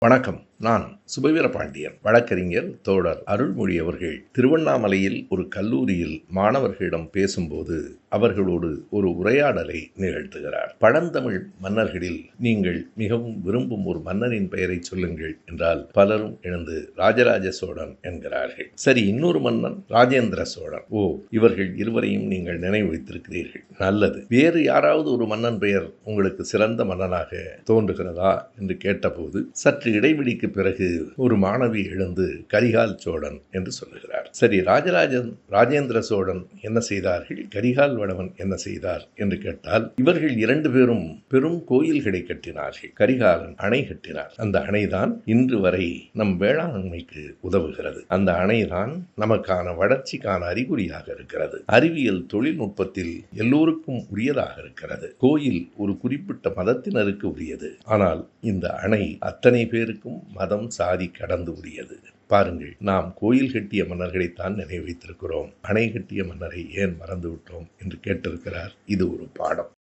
வணக்கம். நான் சுபவீர பாண்டியன். வழக்கறிஞர் தோழர் அருள்மொழி அவர்கள் திருவண்ணாமலையில் ஒரு கல்லூரியில் மாணவர்களிடம் பேசும்போது அவர்களோடு ஒரு உரையாடலை நிகழ்த்துகிறார். பழந்தமிழ் மன்னர்களில் நீங்கள் மிகவும் விரும்பும் ஒரு மன்னரின் பெயரை சொல்லுங்கள் என்றால் பலரும் எழுந்து ராஜராஜ சோழன் என்கிறார்கள். சரி, இன்னொரு மன்னன் ராஜேந்திர சோழன். ஓ, இவர்கள் இருவரையும் நீங்கள் நினைவு வைத்திருக்கிறீர்கள். நல்லது. வேறு யாராவது ஒரு மன்னன் பெயர் உங்களுக்கு சிறந்த மன்னனாக தோன்றுகிறதா என்று கேட்டபோது சற்று இடைவெளிக்கு பிறகு ஒரு மாணவி எழுந்து கரிகால் சோழன் என்று சொல்லுகிறார். சரி, ராஜேந்திர சோழன் என்ன செய்தார்கள், கரிகால் வளவன் என்ன செய்தார் என்று கேட்டால், இவர்கள் இரண்டு பேரும் பெரும் கோயில்களை கட்டினார்கள். கரிகாலன் அணை கட்டினார். அந்த அணைதான் இன்று வரை நம் வேளாண்மைக்கு உதவுகிறது. அந்த அணைதான் நமக்கான வளர்ச்சிக்கான அறிகுறியாக இருக்கிறது. அறிவியல் தொழில்நுட்பத்தில் எல்லோருக்கும் உரியதாக இருக்கிறது. கோயில் ஒரு குறிப்பிட்ட மதத்தினருக்கு உரியது. ஆனால் இந்த அணை அத்தனை பேருக்கும் மதம் சாதி கடந்து உரியது. பாருங்கள், நாம் கோயில் கட்டிய மன்னர்களைத்தான் நினைவு வைத்திருக்கிறோம். அணை கட்டிய மன்னரை ஏன் மறந்துவிட்டோம் என்று கேட்டிருக்கிறார். இது ஒரு பாடம்.